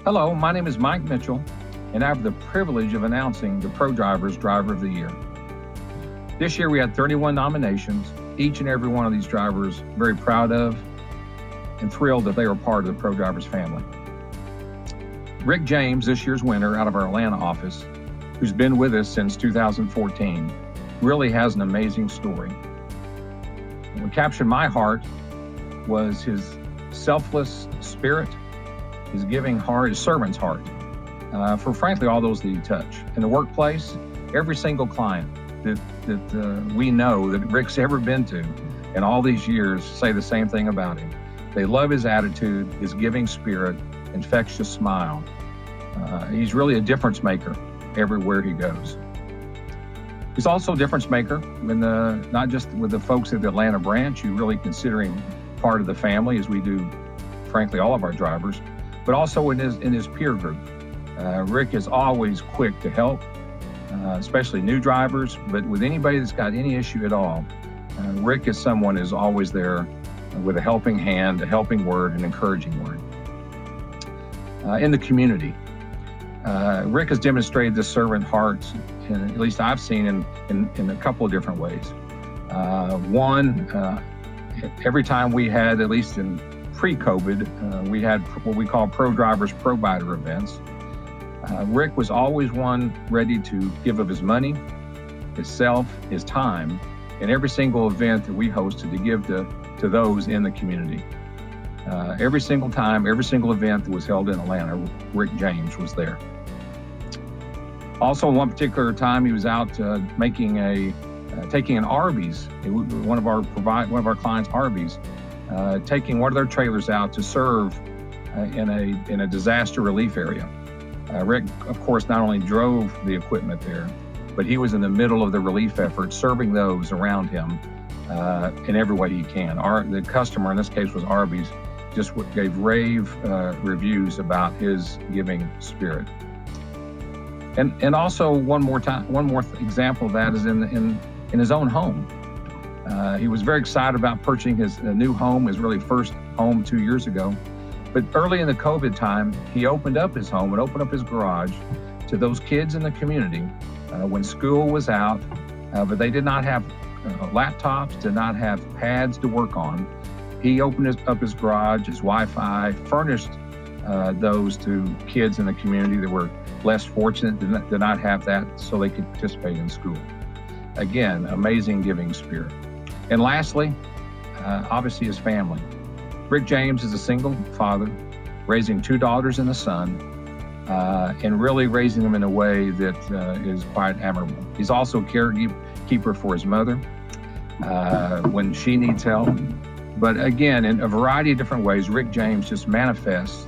Hello, my name is Mike Mitchell, and I have the privilege of announcing the ProDrivers Driver of the Year. This year we had 31 nominations, each and every one of these drivers very proud of and thrilled that they were part of the ProDrivers family. Rick James, this year's winner out of our Atlanta office, who's been with us since 2014, really has an amazing story. What captured my heart was his selfless spirit, his giving heart, his servant's heart, for frankly all those that he touched. In the workplace, every single client that we know that Rick's ever been to in all these years say the same thing about him. They love his attitude, his giving spirit, infectious smile. He's really a difference maker everywhere he goes. He's also a difference maker when not just with the folks at the Atlanta branch, you really consider him part of the family, as we do, frankly, all of our drivers, but also in his peer group. Rick is always quick to help, especially new drivers, but with anybody that's got any issue at all, Rick is someone who's always there with a helping hand, a helping word, an encouraging word. In the community, Rick has demonstrated this servant heart, at least I've seen in a couple of different ways. One, every time we had, at least in pre-COVID, we had what we call ProDrivers Provider events. Rick was always one ready to give of his money, himself, his time, in every single event that we hosted to give to those in the community. Every single time, every single event that was held in Atlanta, Rick James was there. Also, one particular time, he was out taking an Arby's, one of our clients' Arby's, taking one of their trailers out to serve in a disaster relief area. Rick, of course, not only drove the equipment there, but he was in the middle of the relief effort, serving those around him in every way he can. The customer, in this case was Arby's, just gave rave reviews about his giving spirit. And also one more example of that is in his own home. He was very excited about purchasing his new home, his really first home 2 years ago. But early in the COVID time, he opened up his home and opened up his garage to those kids in the community when school was out, but they did not have laptops, did not have pads to work on. He opened up his garage, his Wi-Fi, furnished those to kids in the community that were less fortunate, did not have that, so they could participate in school. Again, amazing giving spirit. And lastly, obviously his family. Rick James is a single father, raising 2 daughters and a son, and really raising them in a way that is quite admirable. He's also a caregiver for his mother when she needs help. But again, in a variety of different ways, Rick James just manifests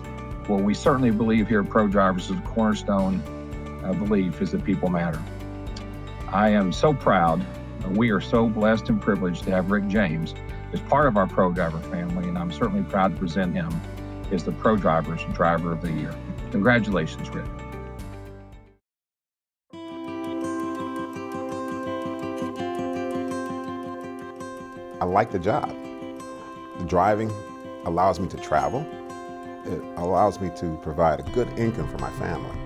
what we certainly believe here at ProDrivers is a cornerstone belief is that people matter. I am so proud. We are so blessed and privileged to have Rick James as part of our ProDriver family, and I'm certainly proud to present him as the ProDrivers Driver of the Year. Congratulations, Rick. I like the job. The driving allows me to travel. It allows me to provide a good income for my family.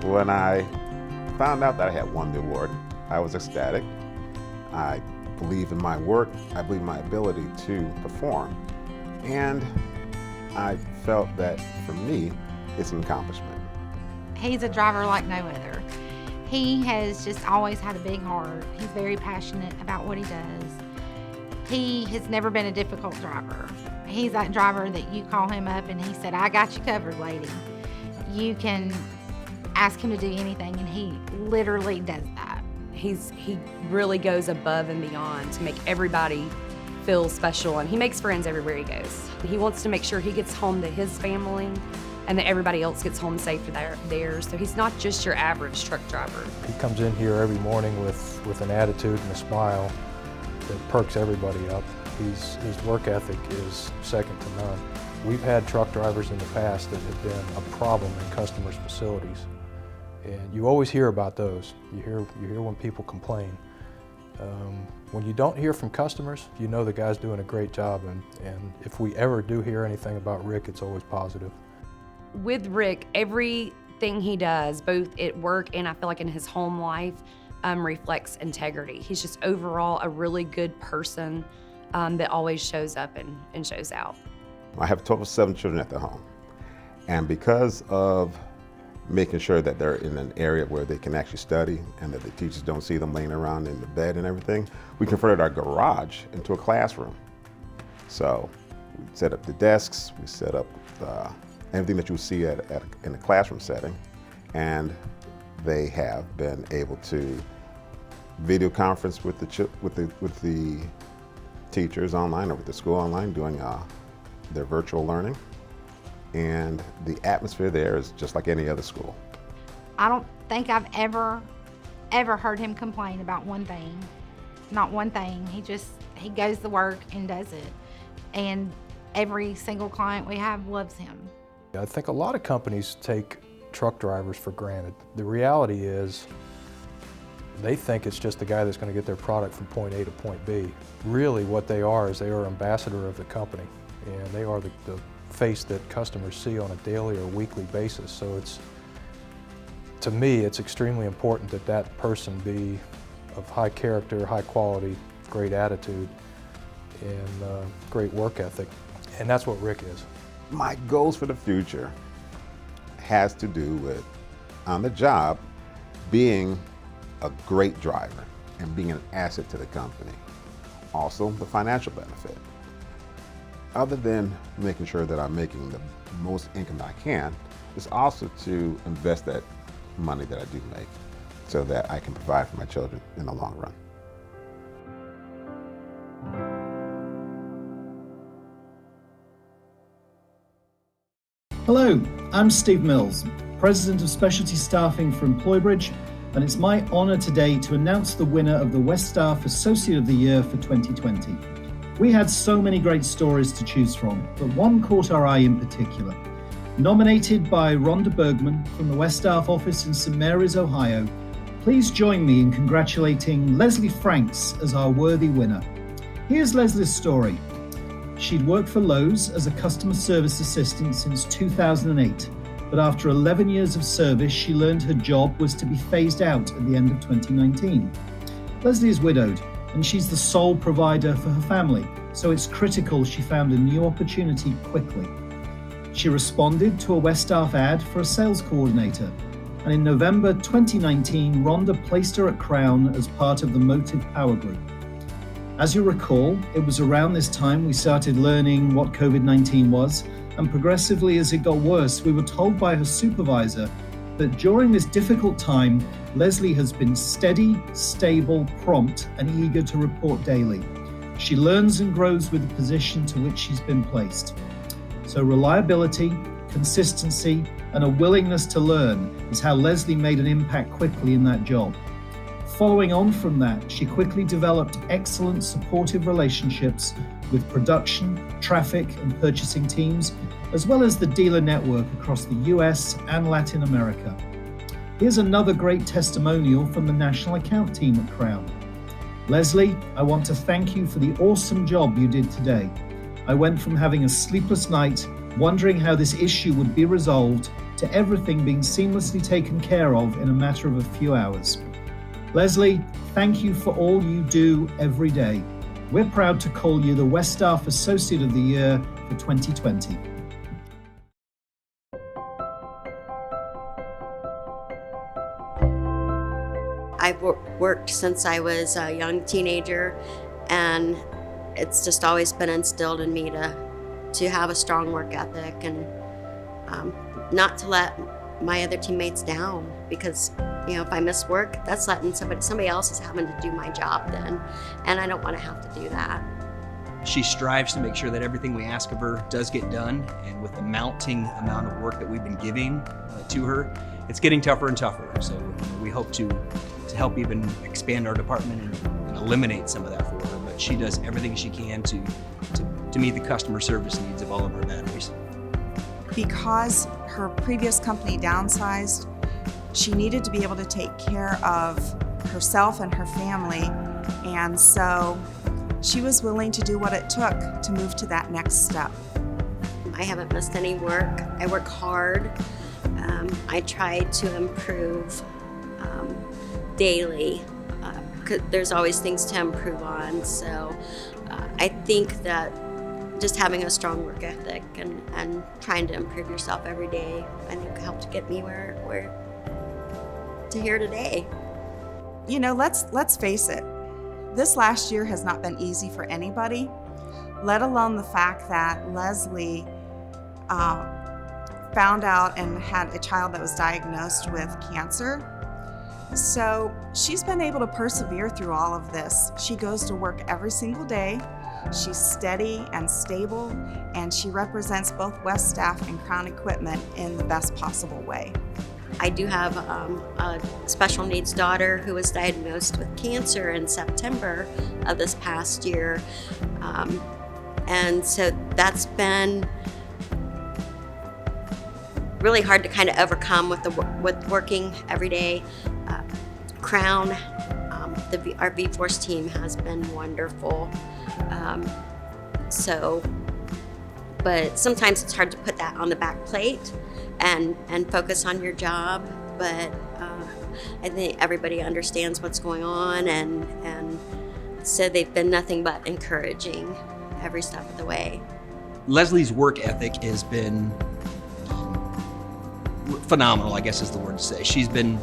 When I found out that I had won the award, I was ecstatic. I believe in my work. I believe in my ability to perform. And I felt that for me, it's an accomplishment. He's a driver like no other. He has just always had a big heart. He's very passionate about what he does. He has never been a difficult driver. He's that driver that you call him up and he said, "I got you covered, lady." You can ask him to do anything and he literally does that. He really goes above and beyond to make everybody feel special, and he makes friends everywhere he goes. He wants to make sure he gets home to his family and that everybody else gets home safe to theirs. So he's not just your average truck driver. He comes in here every morning with an attitude and a smile that perks everybody up. His work ethic is second to none. We've had truck drivers in the past that have been a problem in customers' facilities. And you always hear about those. You hear when people complain. When you don't hear from customers, you know the guy's doing a great job, and if we ever do hear anything about Rick, it's always positive. With Rick, everything he does, both at work and I feel like in his home life, reflects integrity. He's just overall a really good person that always shows up and shows out. I have a total of 7 children at the home. And because of making sure that they're in an area where they can actually study and that the teachers don't see them laying around in the bed and everything, we converted our garage into a classroom. So we set up the desks, we set up everything that you would see in a classroom setting, and they have been able to video conference with the teachers online or with the school online doing their virtual learning. And the atmosphere there is just like any other school. I don't think I've ever heard him complain about one thing. Not one thing. He goes to work and does it. And every single client we have loves him. I think a lot of companies take truck drivers for granted. The reality is they think it's just the guy that's going to get their product from point A to point B. Really what they are is they are ambassador of the company, and they are the face that customers see on a daily or weekly basis. So to me, it's extremely important that that person be of high character, high quality, great attitude, and great work ethic. And that's what Rick is. My goals for the future has to do with, on the job, being a great driver and being an asset to the company. Also, the financial benefit. Other than making sure that I'm making the most income that I can, is also to invest that money that I do make so that I can provide for my children in the long run. Hello, I'm Steve Mills, President of Specialty Staffing for EmployBridge, and it's my honor today to announce the winner of the Westaff Associate of the Year for 2020. We had so many great stories to choose from, but one caught our eye in particular. Nominated by Rhonda Bergman from the Westaff office in St. Mary's, Ohio, please join me in congratulating Leslie Franks as our worthy winner. Here's Leslie's story. She'd worked for Lowe's as a customer service assistant since 2008, but after 11 years of service, she learned her job was to be phased out at the end of 2019. Leslie is widowed, and she's the sole provider for her family, so it's critical she found a new opportunity quickly. She responded to a Westaff ad for a sales coordinator, and in November 2019, Rhonda placed her at Crown as part of the Motive Power Group. As you recall, it was around this time we started learning what COVID-19 was, and progressively as it got worse, we were told by her supervisor that during this difficult time, Leslie has been steady, stable, prompt, and eager to report daily. She learns and grows with the position to which she's been placed. So reliability, consistency, and a willingness to learn is how Leslie made an impact quickly in that job. Following on from that, she quickly developed excellent supportive relationships with production, traffic, and purchasing teams, as well as the dealer network across the US and Latin America. Here's another great testimonial from the national account team at Crown. Leslie, I want to thank you for the awesome job you did today. I went from having a sleepless night, wondering how this issue would be resolved, to everything being seamlessly taken care of in a matter of a few hours. Leslie, thank you for all you do every day. We're proud to call you the Westaff Associate of the Year for 2020. I've worked since I was a young teenager, and it's just always been instilled in me to have a strong work ethic and not to let my other teammates down, because if I miss work, that's letting somebody else is having to do my job then, and I don't want to have to do that. She strives to make sure that everything we ask of her does get done, and with the mounting amount of work that we've been giving to her, it's getting tougher and tougher. So we hope to help even expand our department and eliminate some of that for her, but she does everything she can to meet the customer service needs of all of our batteries. Because her previous company downsized, she needed to be able to take care of herself and her family, and so she was willing to do what it took to move to that next step. I haven't missed any work. I work hard. I try to improve daily. 'Cause there's always things to improve on. So I think that just having a strong work ethic and trying to improve yourself every day, I think helped get me where to here today. You know, let's face it. This last year has not been easy for anybody, let alone the fact that Leslie found out and had a child that was diagnosed with cancer. So she's been able to persevere through all of this. She goes to work every single day. She's steady and stable, and she represents both Westaff and Crown Equipment in the best possible way. I do have a special needs daughter who was diagnosed with cancer in September of this past year. And so that's been really hard to kind of overcome with working every day. Crown, our V-Force team has been wonderful. But sometimes it's hard to put that on the back plate and focus on your job. But I think everybody understands what's going on, and so they've been nothing but encouraging every step of the way. Leslie's work ethic has been phenomenal, I guess is the word to say. She's been,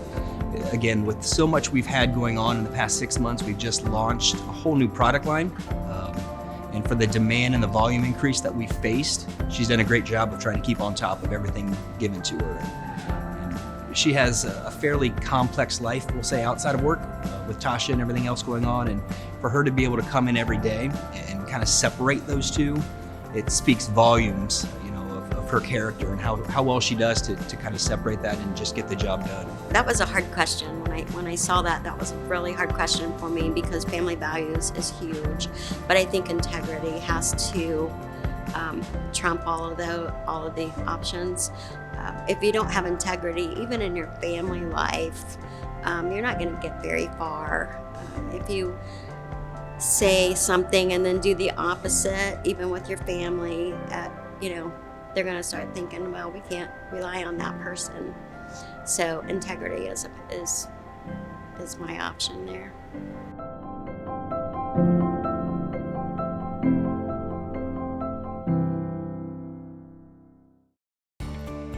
again, with so much we've had going on in the past 6 months, we've just launched a whole new product line. And for the demand and the volume increase that we've faced, she's done a great job of trying to keep on top of everything given to her. And she has a fairly complex life, we'll say, outside of work, with Tasha and everything else going on. And for her to be able to come in every day and kind of separate those two, it speaks volumes, you know, of her character and how well she does to kind of separate that and just get the job done. That was a hard question. When I saw that was a really hard question for me, because family values is huge. But I think integrity has to trump all of the options. If you don't have integrity, even in your family life, you're not going to get very far. If you say something and then do the opposite, even with your family, they're going to start thinking, well, we can't rely on that person. So integrity is my option there.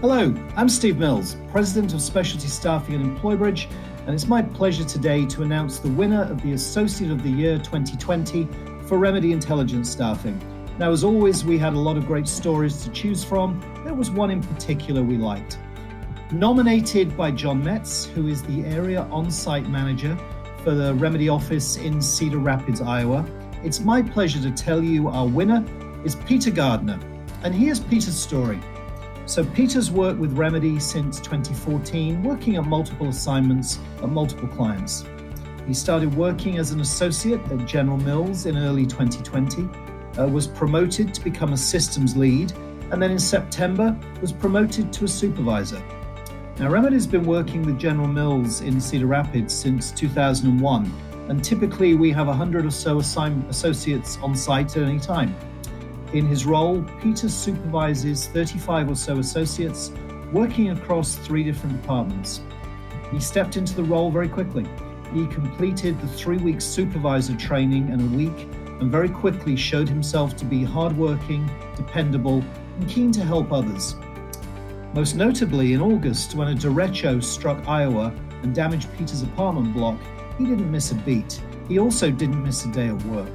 Hello, I'm Steve Mills, President of Specialty Staffing at EmployBridge, and it's my pleasure today to announce the winner of the Associate of the Year 2020 for Remedy Intelligence Staffing. Now, as always, we had a lot of great stories to choose from. There was one in particular we liked. Nominated by John Metz, who is the Area On-Site Manager for the Remedy office in Cedar Rapids, Iowa, it's my pleasure to tell you our winner is Peter Gardner. And here's Peter's story. So Peter's worked with Remedy since 2014, working at multiple assignments at multiple clients. He started working as an associate at General Mills in early 2020, was promoted to become a systems lead, and then in September was promoted to a supervisor. Now, Remedy's been working with General Mills in Cedar Rapids since 2001, and typically we have 100 or so associates on site at any time. In his role, Peter supervises 35 or so associates working across 3 different departments. He stepped into the role very quickly. He completed the 3-week supervisor training in a week and very quickly showed himself to be hardworking, dependable, and keen to help others. Most notably, in August, when a derecho struck Iowa and damaged Peter's apartment block, he didn't miss a beat. He also didn't miss a day of work.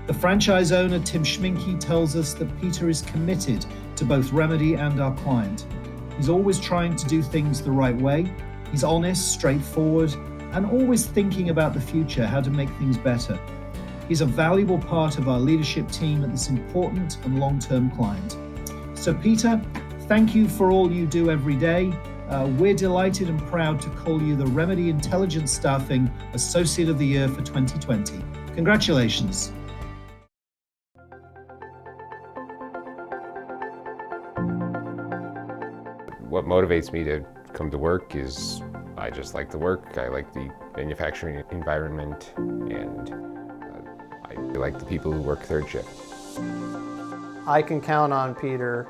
The franchise owner, Tim Schminke, tells us that Peter is committed to both Remedy and our client. He's always trying to do things the right way. He's honest, straightforward, and always thinking about the future, how to make things better. He's a valuable part of our leadership team at this important and long-term client. So Peter, thank you for all you do every day. We're delighted and proud to call you the Remedy Intelligence Staffing Associate of the Year for 2020. Congratulations. What motivates me to come to work is I just like the work. I like the manufacturing environment, and I like the people who work third shift. I can count on Peter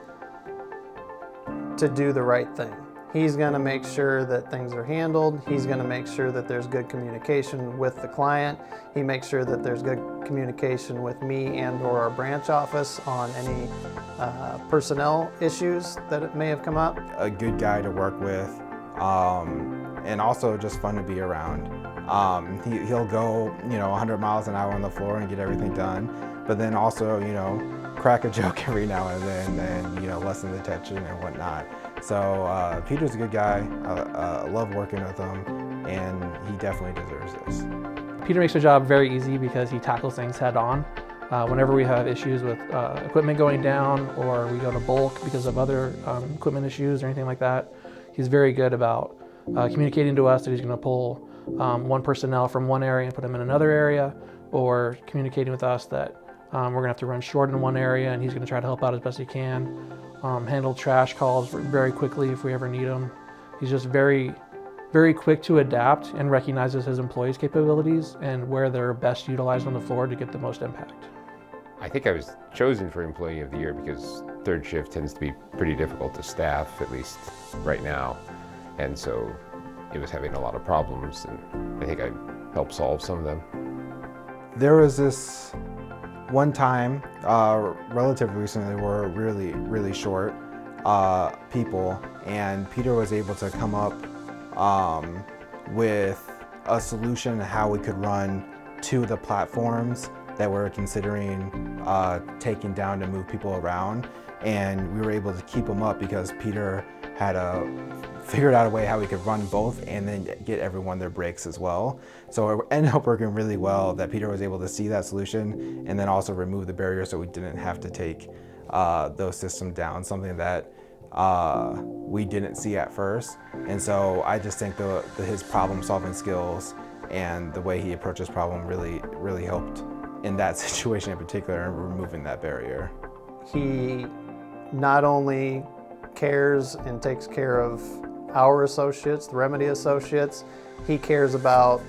to do the right thing. He's going to make sure that things are handled. He's going to make sure that there's good communication with the client. He makes sure that there's good communication with me and or our branch office on any personnel issues that may have come up. A good guy to work with, and also just fun to be around. He'll go, 100 miles an hour on the floor and get everything done, but then also, crack a joke every now and then and, lessen the tension and whatnot. So Peter's a good guy. I love working with him, and he definitely deserves this. Peter makes the job very easy because he tackles things head on. Whenever we have issues with equipment going down, or we go to bulk because of other equipment issues or anything like that, he's very good about communicating to us that he's going to pull one personnel from one area and put them in another area, or communicating with us that we're going to have to run short in one area and he's going to try to help out as best he can. Handle trash calls very quickly if we ever need them. He's just very, very quick to adapt and recognizes his employees' capabilities and where they're best utilized on the floor to get the most impact. I think I was chosen for Employee of the Year because third shift tends to be pretty difficult to staff, at least right now. And so it was having a lot of problems, and I think I helped solve some of them. There was this one time, relatively recently, we're really short people, and Peter was able to come up with a solution how we could run two of the platforms that we're considering taking down to move people around, and we were able to keep them up because Peter had figured out a way how we could run both and then get everyone their breaks as well. So it ended up working really well that Peter was able to see that solution and then also remove the barrier so we didn't have to take those systems down, something that we didn't see at first. And so I just think his problem solving skills and the way he approached this problem really helped in that situation in particular and removing that barrier. He not only cares and takes care of our associates, the Remedy associates, he cares about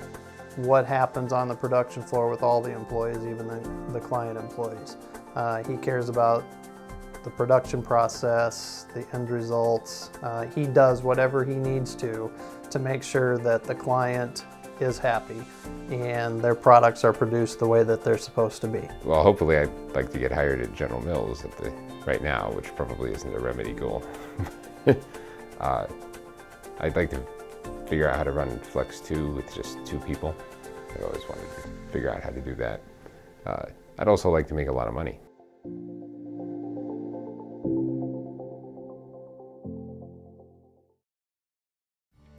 what happens on the production floor with all the employees, even the client employees. He cares about the production process, the end results. He does whatever he needs to make sure that the client is happy and their products are produced the way that they're supposed to be. Well, hopefully I'd like to get hired at General Mills right now, which probably isn't a Remedy goal. I'd like to figure out how to run Flex 2 with just 2 people. I've always wanted to figure out how to do that. I'd also like to make a lot of money.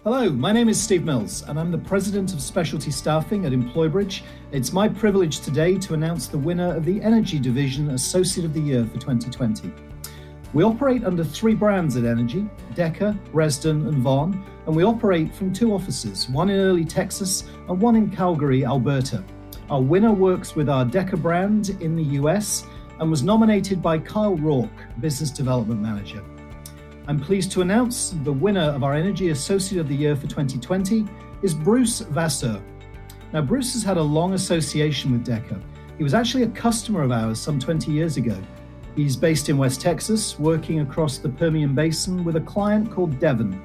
Hello, my name is Steve Mills, and I'm the President of Specialty Staffing at EmployBridge. It's my privilege today to announce the winner of the Energy Division Associate of the Year for 2020. We operate under 3 brands at Energy, Decker, Resden, and Vaughan, and we operate from 2 offices, one in Early, Texas, and one in Calgary, Alberta. Our winner works with our Decker brand in the US and was nominated by Kyle Rourke, Business Development Manager. I'm pleased to announce the winner of our Energy Associate of the Year for 2020 is Bruce VASSEUR. Now, Bruce has had a long association with Decker. He was actually a customer of ours some 20 years ago. He's based in West Texas, working across the Permian Basin with a client called Devon.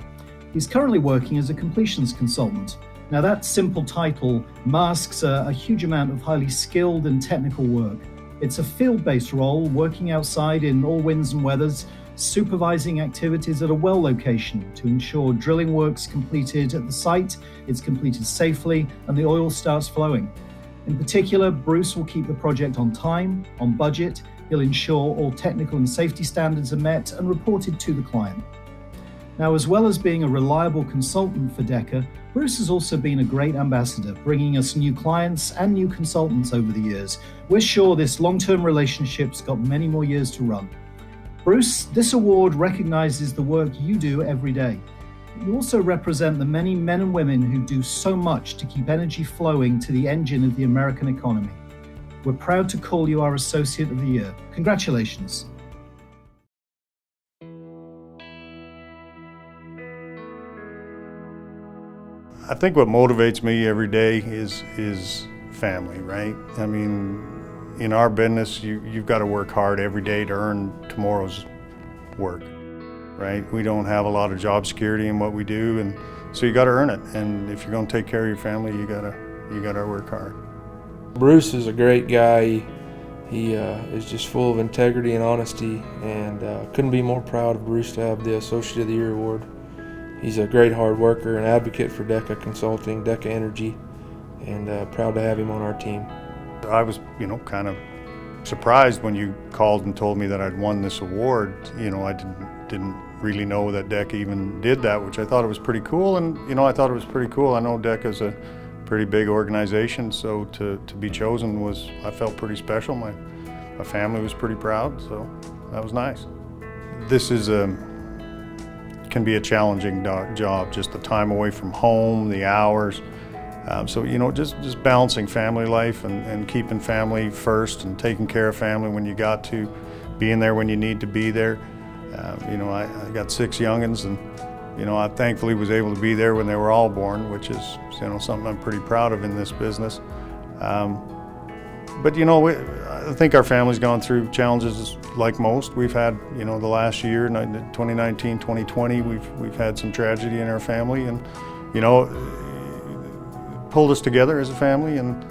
He's currently working as a completions consultant. Now, that simple title masks a huge amount of highly skilled and technical work. It's a field-based role, working outside in all winds and weathers, supervising activities at a well location to ensure drilling work's completed at the site, it's completed safely, and the oil starts flowing. In particular, Bruce will keep the project on time, on budget. He'll ensure all technical and safety standards are met and reported to the client. Now, as well as being a reliable consultant for Decker, Bruce has also been a great ambassador, bringing us new clients and new consultants over the years. We're sure this long-term relationship's got many more years to run. Bruce, this award recognizes the work you do every day. You also represent the many men and women who do so much to keep energy flowing to the engine of the American economy. We're proud to call you our Associate of the Year. Congratulations. I think what motivates me every day is family, right? I mean, in our business, you've got to work hard every day to earn tomorrow's work, right? We don't have a lot of job security in what we do, and so you got to earn it. And if you're going to take care of your family, you gotta work hard. Bruce is a great guy. He is just full of integrity and honesty, and couldn't be more proud of Bruce to have the Associate of the Year award. He's a great hard worker and advocate for DECA Consulting, DECA Energy, and proud to have him on our team. I was, kind of surprised when you called and told me that I'd won this award. I didn't really know that DECA even did that, which I thought it was pretty cool, and I thought it was pretty cool. I know DECA's a pretty big organization, so to be chosen I felt pretty special. My family was pretty proud, so that was nice. This can be a challenging job, just the time away from home, the hours. So just balancing family life and keeping family first and taking care of family when you got to, being there when you need to be there. I got 6 youngins, and I thankfully was able to be there when they were all born, which is something I'm pretty proud of in this business. But I think our family's gone through challenges like most. We've had the last year, 2019, 2020, we've had some tragedy in our family, and pulled us together as a family, and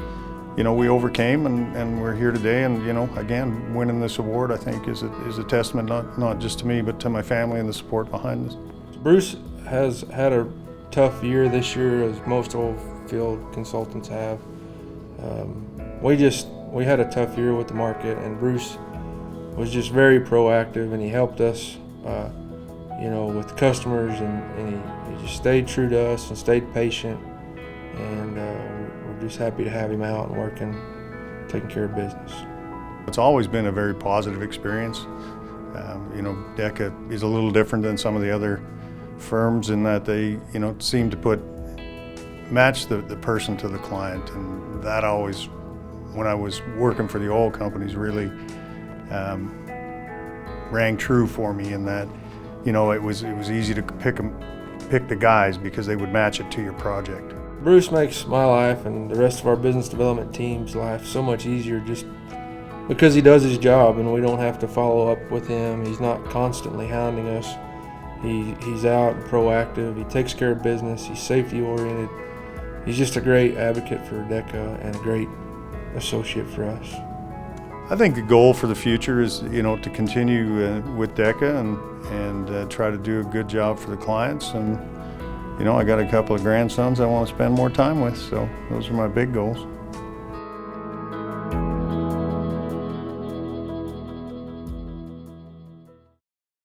we overcame, and we're here today. And again, winning this award, I think, is a testament not just to me, but to my family and the support behind us. Bruce has had a tough year this year, as most oil field consultants have. We had a tough year with the market, and Bruce was just very proactive, and he helped us, with customers, and he just stayed true to us and stayed patient. And we're just happy to have him out and working, taking care of business. It's always been a very positive experience. DECA is a little different than some of the other firms in that they, seem to match the person to the client, and that always, when I was working for the oil companies, really rang true for me in that, it was easy to pick the guys because they would match it to your project. Bruce makes my life and the rest of our business development team's life so much easier just because he does his job, and we don't have to follow up with him. He's not constantly hounding us. He's out and proactive. He takes care of business. He's safety oriented. He's just a great advocate for DECA and a great associate for us. I think the goal for the future is, to continue with DECA and try to do a good job for the clients. And I got a couple of grandsons I want to spend more time with, so those are my big goals.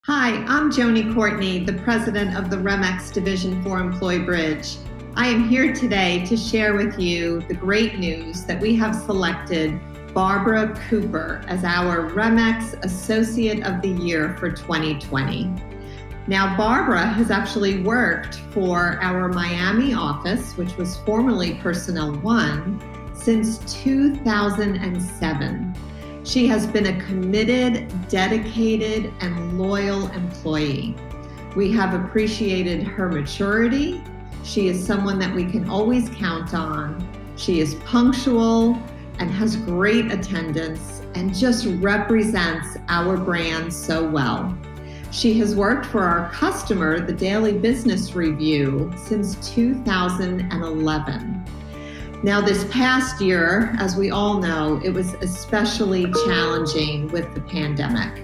Hi, I'm Joni Courtney, the president of the REMEX division for EmployBridge. I am here today to share with you the great news that we have selected Barbara Cooper as our REMEX Associate of the Year for 2020. Now, Barbara has actually worked for our Miami office, which was formerly Personnel One, since 2007. She has been a committed, dedicated, and loyal employee. We have appreciated her maturity. She is someone that we can always count on. She is punctual and has great attendance and just represents our brand so well. She has worked for our customer, the Daily Business Review, since 2011. Now, this past year, as we all know, it was especially challenging with the pandemic.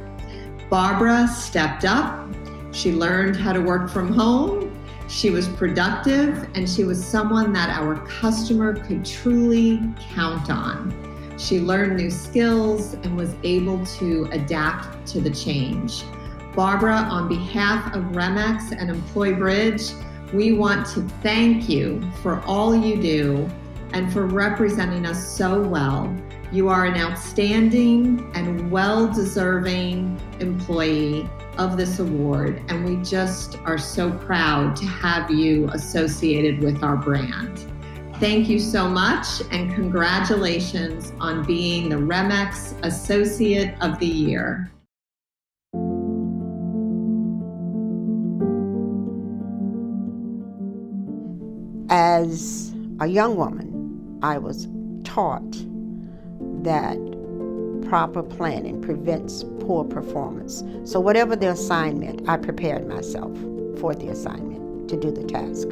Barbara stepped up. She learned how to work from home. She was productive, and she was someone that our customer could truly count on. She learned new skills and was able to adapt to the change. Barbara, on behalf of REMEX and EmployBridge, we want to thank you for all you do and for representing us so well. You are an outstanding and well-deserving employee of this award, and we just are so proud to have you associated with our brand. Thank you so much, and congratulations on being the REMEX Associate of the Year. As a young woman, I was taught that proper planning prevents poor performance. So whatever the assignment, I prepared myself for the assignment to do the task.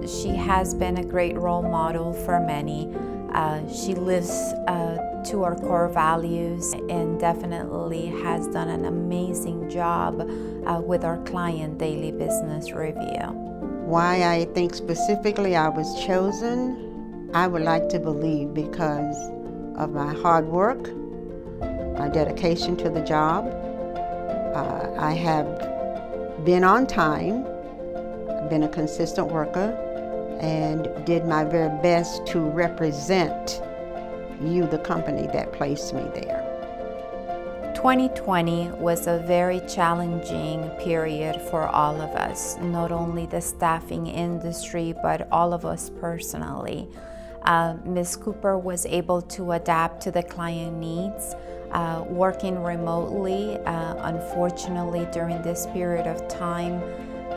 She has been a great role model for many. She lives to our core values and definitely has done an amazing job with our client daily business review. Why I think specifically I was chosen, I would like to believe because of my hard work, my dedication to the job. I have been on time, been a consistent worker, and did my very best to represent you, the company that placed me there. 2020 was a very challenging period for all of us, not only the staffing industry, but all of us personally. Ms. Cooper was able to adapt to the client needs, working remotely. Unfortunately, during this period of time,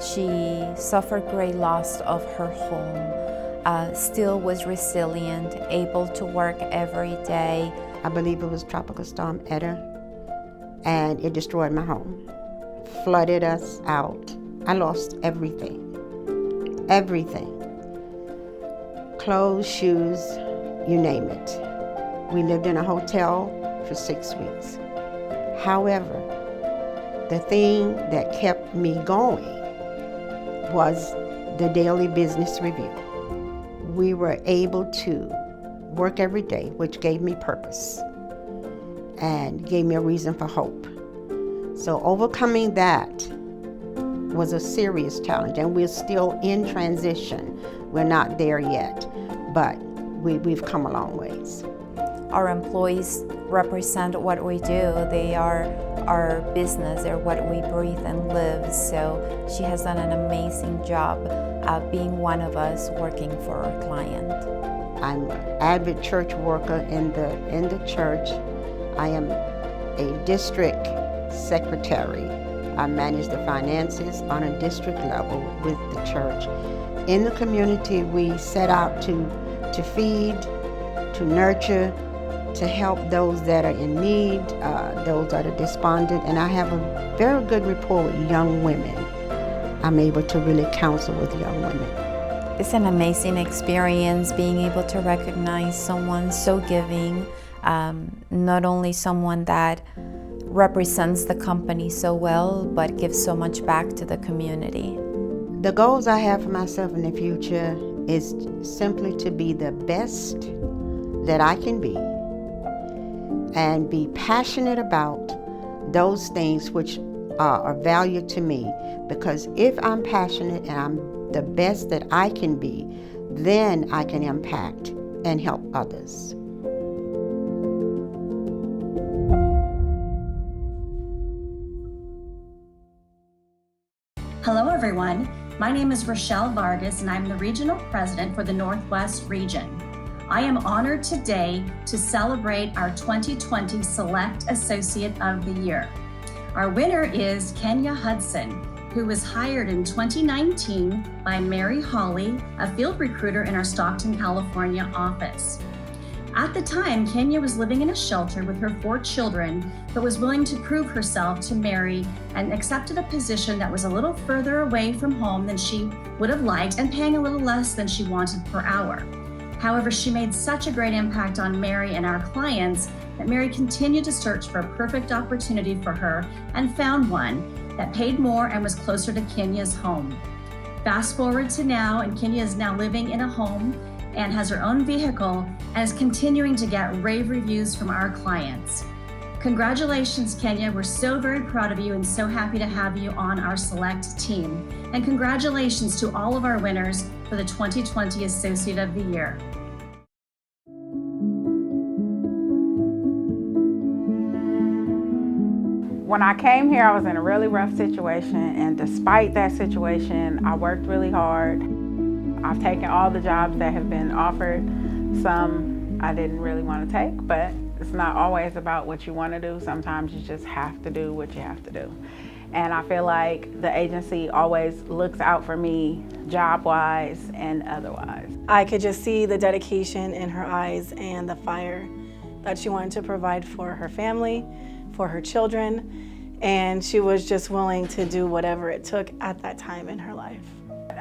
she suffered great loss of her home, still was resilient, able to work every day. I believe it was Tropical Storm Eta, and it destroyed my home, flooded us out. I lost everything, everything. Clothes, shoes, you name it. We lived in a hotel for 6 weeks. However, the thing that kept me going was the daily business review. We were able to work every day, which gave me purpose and gave me a reason for hope. So overcoming that was a serious challenge, and we're still in transition. We're not there yet, but we've come a long ways. Our employees represent what we do. They are our business. They're what we breathe and live. So she has done an amazing job being one of us working for our client. I'm an avid church worker in the church. I am a district secretary. I manage the finances on a district level with the church. In the community, we set out to feed, to nurture, to help those that are in need, those that are despondent, and I have a very good rapport with young women. I'm able to really counsel with young women. It's an amazing experience being able to recognize someone so giving, not only someone that represents the company so well, but gives so much back to the community. The goals I have for myself in the future is simply to be the best that I can be and be passionate about those things which are of value to me, because if I'm passionate and I'm the best that I can be, then I can impact and help others. Hello everyone, my name is Rochelle Vargas and I'm the Regional President for the Northwest Region. I am honored today to celebrate our 2020 Select Associate of the Year. Our winner is Kenya Hudson, who was hired in 2019 by Mary Hawley, a field recruiter in our Stockton, California office. At the time, Kenya was living in a shelter with her 4 children, but was willing to prove herself to Mary and accepted a position that was a little further away from home than she would have liked and paying a little less than she wanted per hour. However, she made such a great impact on Mary and our clients that Mary continued to search for a perfect opportunity for her and found one that paid more and was closer to Kenya's home. Fast forward to now, and Kenya is now living in a home and has her own vehicle and is continuing to get rave reviews from our clients. Congratulations, Kenya. We're so very proud of you and so happy to have you on our select team. And congratulations to all of our winners for the 2020 Associate of the Year. When I came here, I was in a really rough situation, and despite that situation, I worked really hard. I've taken all the jobs that have been offered. Some I didn't really want to take, but it's not always about what you want to do. Sometimes you just have to do what you have to do. And I feel like the agency always looks out for me job-wise and otherwise. I could just see the dedication in her eyes and the fire that she wanted to provide for her family, for her children, and she was just willing to do whatever it took at that time in her life.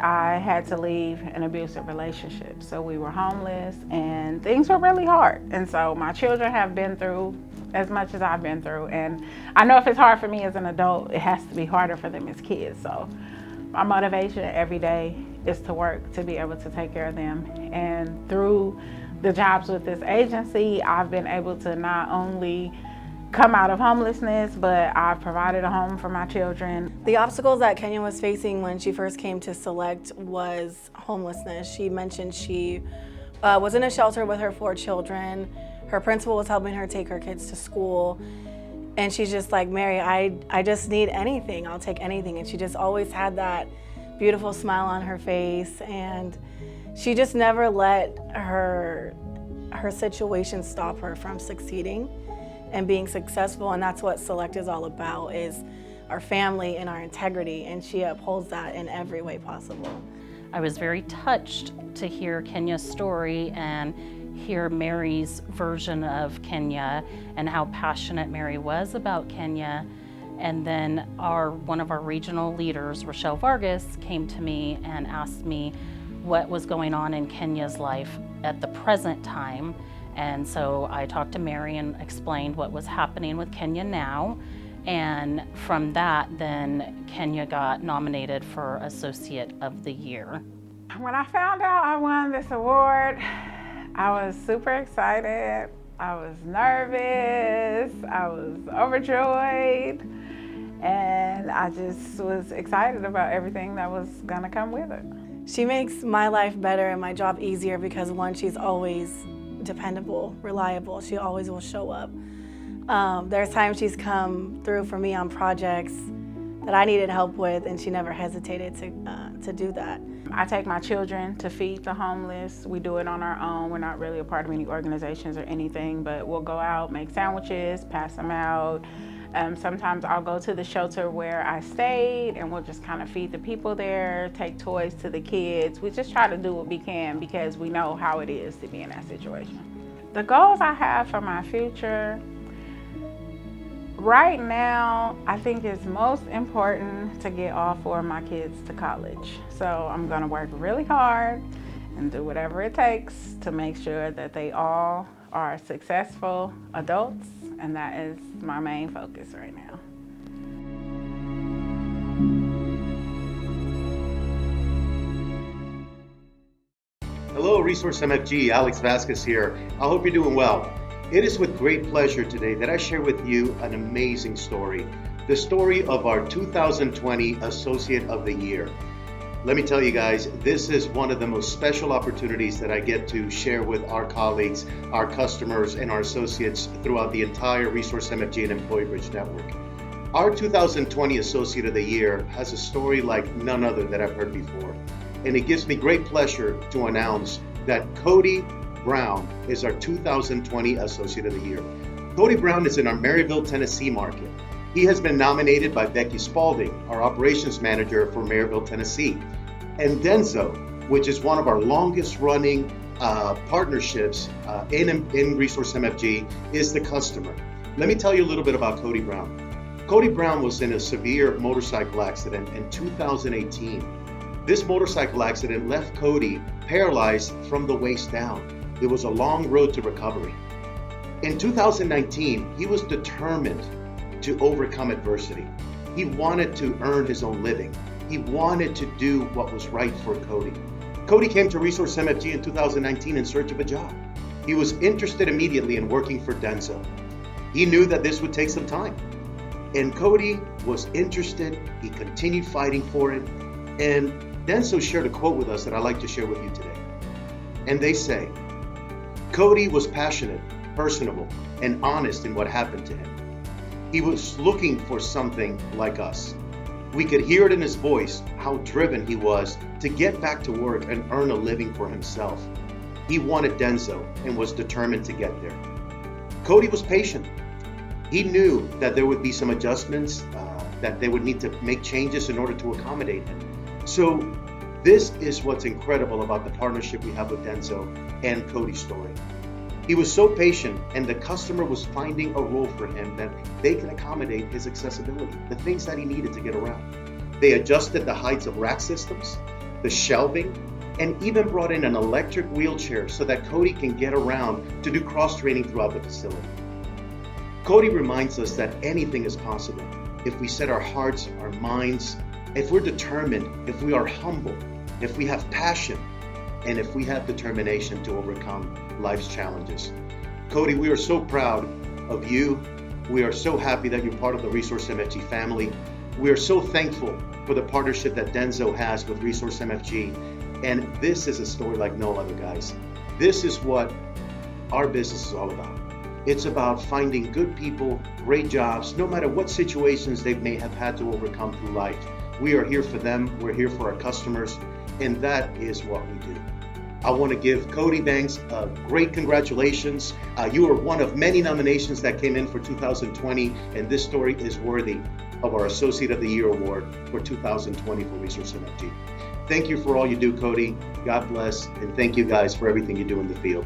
I had to leave an abusive relationship, so we were homeless and things were really hard. And so my children have been through as much as I've been through, and I know if it's hard for me as an adult, it has to be harder for them as kids. So my motivation every day is to work to be able to take care of them. And through the jobs with this agency, I've been able to not only come out of homelessness, but I've provided a home for my children. The obstacles that Kenya was facing when she first came to Select was homelessness. She mentioned she was in a shelter with her 4 children. Her principal was helping her take her kids to school. And she's just like, Mary, I just need anything. I'll take anything. And she just always had that beautiful smile on her face. And she just never let her situation stop her from succeeding and being successful. And that's what Select is all about, is our family and our integrity. And she upholds that in every way possible. I was very touched to hear Kenya's story and hear Mary's version of Kenya and how passionate Mary was about Kenya. And then one of our regional leaders, Rochelle Vargas, came to me and asked me what was going on in Kenya's life at the present time. And so I talked to Mary and explained what was happening with Kenya now. And from that, then Kenya got nominated for Associate of the Year. When I found out I won this award, I was super excited. I was nervous. I was overjoyed. And I just was excited about everything that was gonna come with it. She makes my life better and my job easier because, one, she's always dependable, reliable. She always will show up. There's times she's come through for me on projects that I needed help with, and she never hesitated to do that. I take my children to feed the homeless. We do it on our own. We're not really a part of any organizations or anything, but we'll go out, make sandwiches, pass them out. Sometimes I'll go to the shelter where I stayed and we'll just kind of feed the people there, take toys to the kids. We just try to do what we can because we know how it is to be in that situation. The goals I have for my future, right now, I think it's most important to get all 4 of my kids to college. So I'm gonna work really hard and do whatever it takes to make sure that they all are successful adults, and that is my main focus right now. Hello, Resource MFG, Alex Vasquez here. I hope you're doing well. It is with great pleasure today that I share with you an amazing story, the story of our 2020 Associate of the Year. Let me tell you guys, this is one of the most special opportunities that I get to share with our colleagues, our customers, and our associates throughout the entire Resource MFG and EmployBridge network. Our 2020 Associate of the Year has a story like none other that I've heard before. And it gives me great pleasure to announce that Cody Brown is our 2020 Associate of the Year. Cody Brown is in our Maryville, Tennessee market. He has been nominated by Becky Spalding, our operations manager for Maryville, Tennessee. And Denso, which is one of our longest running partnerships in Resource MFG, is the customer. Let me tell you a little bit about Cody Brown. Cody Brown was in a severe motorcycle accident in 2018. This motorcycle accident left Cody paralyzed from the waist down. It was a long road to recovery. In 2019, he was determined to overcome adversity. He wanted to earn his own living. He wanted to do what was right for Cody. Cody came to Resource MFG in 2019 in search of a job. He was interested immediately in working for Denso. He knew that this would take some time. And Cody was interested. He continued fighting for it. And Denso shared a quote with us that I'd like to share with you today. And they say, Cody was passionate, personable, and honest in what happened to him. He was looking for something like us. We could hear it in his voice, how driven he was to get back to work and earn a living for himself. He wanted Denso and was determined to get there. Cody was patient. He knew that there would be some adjustments, that they would need to make changes in order to accommodate him. So this is what's incredible about the partnership we have with Denso and Cody's story. He was so patient, and the customer was finding a role for him that they could accommodate his accessibility, the things that he needed to get around. They adjusted the heights of rack systems, the shelving, and even brought in an electric wheelchair so that Cody can get around to do cross-training throughout the facility. Cody reminds us that anything is possible if we set our hearts, our minds, if we're determined, if we are humble, if we have passion, and if we have determination to overcome life's challenges. Cody, we are so proud of you. We are so happy that you're part of the Resource MFG family. We are so thankful for the partnership that Denso has with Resource MFG. And this is a story like no other, guys. This is what our business is all about. It's about finding good people, great jobs, no matter what situations they may have had to overcome through life. We are here for them, we're here for our customers, and that is what we do. I want to give Cody Banks a great congratulations. You are one of many nominations that came in for 2020, and this story is worthy of our Associate of the Year Award for 2020 for Resource MFG. Thank you for all you do, Cody. God bless, and thank you guys for everything you do in the field.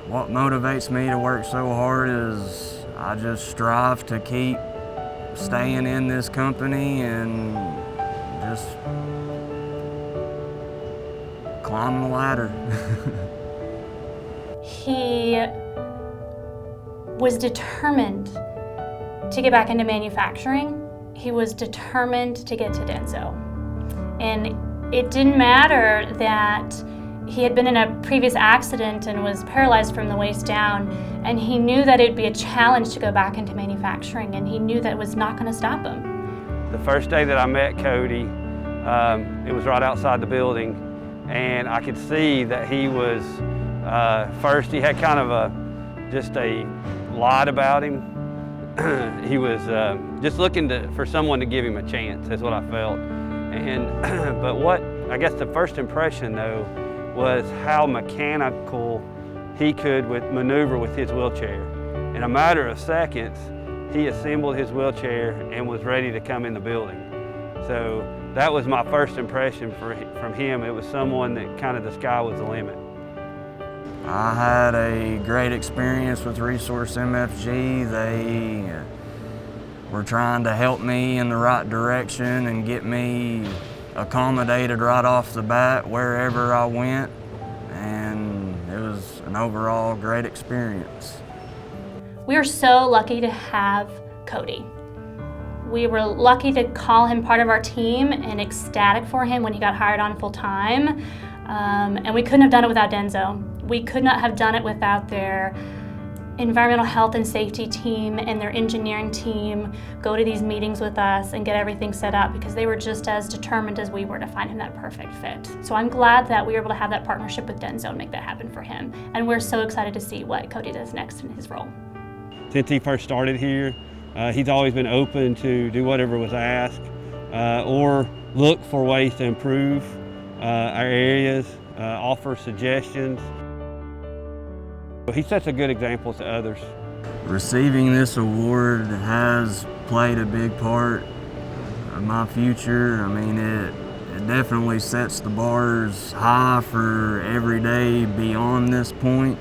What motivates me to work so hard is I just strive to keep staying in this company and just climbing the ladder. He was determined to get back into manufacturing. He was determined to get to Denso. And it didn't matter that he had been in a previous accident and was paralyzed from the waist down, and he knew that it'd be a challenge to go back into manufacturing, and he knew that it was not going to stop him. The first day that I met Cody, it was right outside the building, and I could see that he was, first he had kind of just a light about him. He was just looking for someone to give him a chance, that's what I felt. And but what, I guess the first impression though, was how mechanical he could maneuver with his wheelchair. In a matter of seconds, he assembled his wheelchair and was ready to come in the building. So that was my first impression from him. It was someone that kind of the sky was the limit. I had a great experience with Resource MFG. They were trying to help me in the right direction and get me accommodated right off the bat wherever I went, and it was an overall great experience. We are so lucky to have Cody. We were lucky to call him part of our team and ecstatic for him when he got hired on full time. And we couldn't have done it without Denso. We could not have done it without their environmental health and safety team and their engineering team go to these meetings with us and get everything set up, because they were just as determined as we were to find him that perfect fit. So I'm glad that we were able to have that partnership with Denso and make that happen for him. And we're so excited to see what Cody does next in his role. Since he first started here, he's always been open to do whatever was asked or look for ways to improve our areas, offer suggestions. He sets a good example to others. Receiving this award has played a big part of my future. I mean, it definitely sets the bars high for every day beyond this point.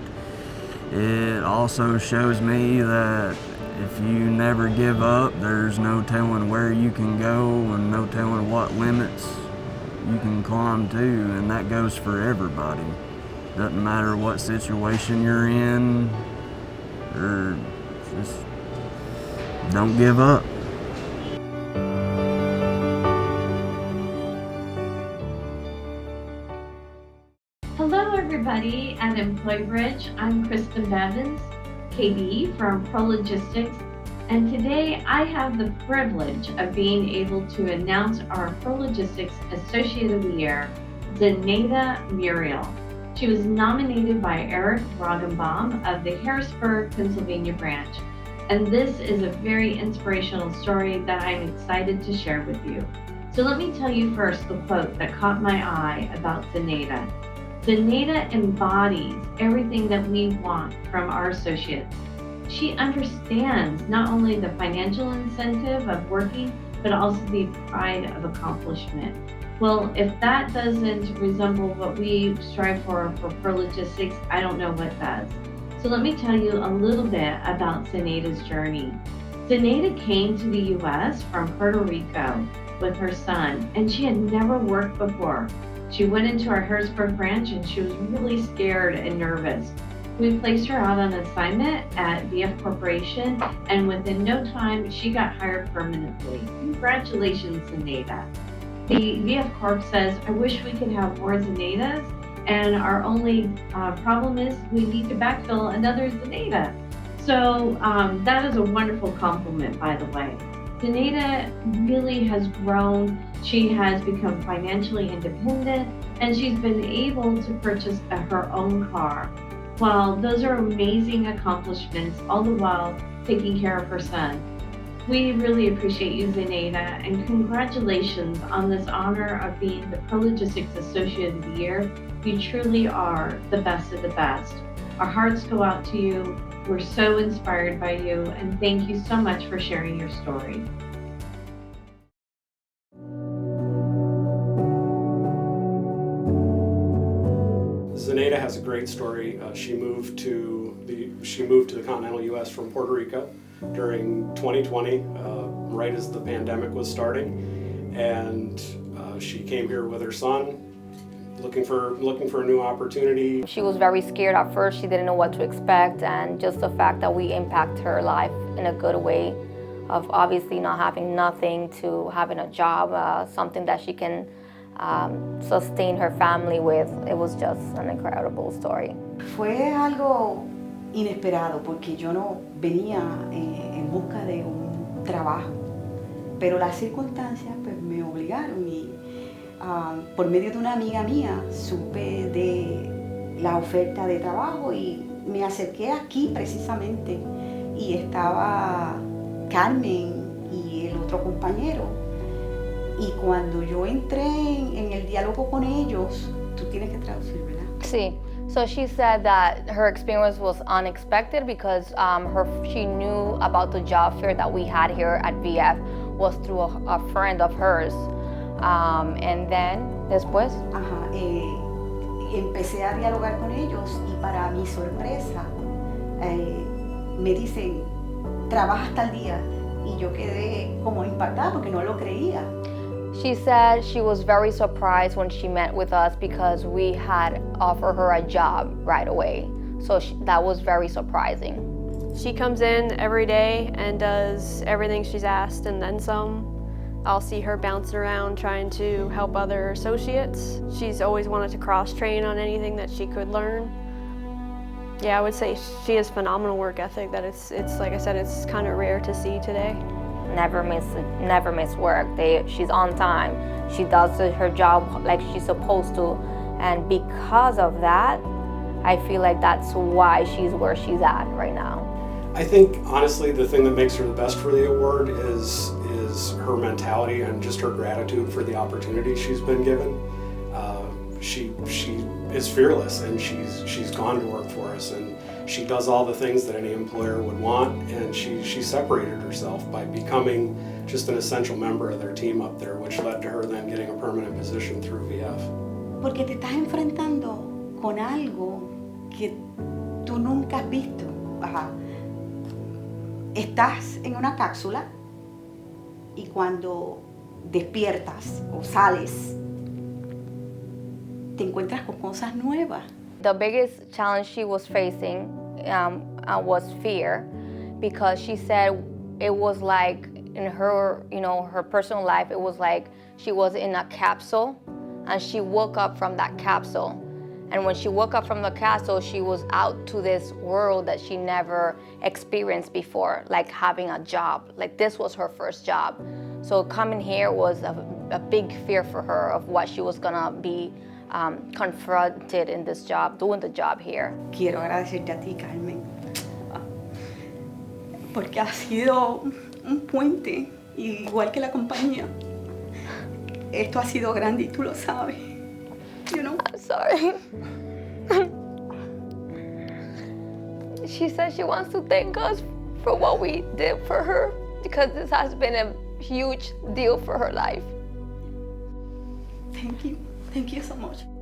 It also shows me that if you never give up, there's no telling where you can go and no telling what limits you can climb to, and that goes for everybody. Doesn't matter what situation you're in, or just don't give up. Hello everybody at EmployBridge. I'm Kristen Bevins, KB from ProLogistix, and today I have the privilege of being able to announce our ProLogistix Associate of the Year, ZENAIDA Muriel. She was nominated by Eric Roggenbaum of the Harrisburg, Pennsylvania branch. And this is a very inspirational story that I'm excited to share with you. So let me tell you first the quote that caught my eye about ZENAIDA. ZENAIDA embodies everything that we want from our associates. She understands not only the financial incentive of working, but also the pride of accomplishment. Well, if that doesn't resemble what we strive for ProLogistix, I don't know what does. So let me tell you a little bit about ZENAIDA's journey. ZENAIDA came to the U.S. from Puerto Rico with her son, and she had never worked before. She went into our Harrisburg branch and she was really scared and nervous. We placed her out on assignment at VF Corporation, and within no time, she got hired permanently. Congratulations, ZENAIDA. The VF Corp says, I wish we could have more ZENAIDAs, and our only problem is we need to backfill another ZENAIDA. So that is a wonderful compliment, by the way. ZENAIDA really has grown. She has become financially independent, and she's been able to purchase her own car. Well, those are amazing accomplishments, all the while taking care of her son. We really appreciate you, ZENAIDA, and congratulations on this honor of being the ProLogistix Associate of the Year. You truly are the best of the best. Our hearts go out to you. We're so inspired by you, and thank you so much for sharing your story. ZENAIDA has a great story. She moved to the continental U.S. from Puerto Rico during 2020, right as the pandemic was starting, and she came here with her son, looking for a new opportunity. She was very scared at first. She didn't know what to expect, and just the fact that we impact her life in a good way, of obviously not having nothing to having a job, something that she can sustain her family with. It was just an incredible story. Fue algo inesperado porque yo no venía en busca de un trabajo, pero las circunstancias pues me obligaron y por medio de una amiga mía supe de la oferta de trabajo y me acerqué aquí precisamente y estaba Carmen y el otro compañero. Y cuando yo entré en el diálogo con ellos, tú tienes que traducir, ¿verdad? Sí. So she said that her experience was unexpected because she knew about the job fair that we had here at VF was through a friend of hers. And then, después? Ajá, empecé a dialogar con ellos y para mi sorpresa me dicen, trabajas tal día. Y yo quedé como impactada porque no lo creía. She said she was very surprised when she met with us because we had offered her a job right away. So that was very surprising. She comes in every day and does everything she's asked and then some. I'll see her bouncing around trying to help other associates. She's always wanted to cross-train on anything that she could learn. Yeah, I would say she has phenomenal work ethic that it's like I said, it's kind of rare to see today. Never miss work. She's on time. She does her job like she's supposed to. And because of that, I feel like that's why she's where she's at right now. I think, honestly, the thing that makes her the best for the award is her mentality and just her gratitude for the opportunity she's been given. She is fearless, and she's gone to work for us, and she does all the things that any employer would want, and she separated herself by becoming just an essential member of their team up there, which led to her then getting a permanent position through VF. Porque te estás enfrentando con algo que tú nunca has visto. Ajá. Estás en una cápsula y cuando despiertas o sales, te encuentras con cosas nuevas. The biggest challenge she was facing was fear, because she said it was like in her, her personal life, it was like she was in a capsule and she woke up from that capsule. And when she woke up from the castle, she was out to this world that she never experienced before, like having a job. Like this was her first job. So coming here was a big fear for her of what she was gonna be confronted in this job, doing the job here. Quiero agradecerte a ti, Carmen, porque has sido un puente, igual que la compañía. Esto ha sido grande y tú lo sabes. I'm sorry. She said she wants to thank us for what we did for her, because this has been a huge deal for her life. Thank you. Thank you so much.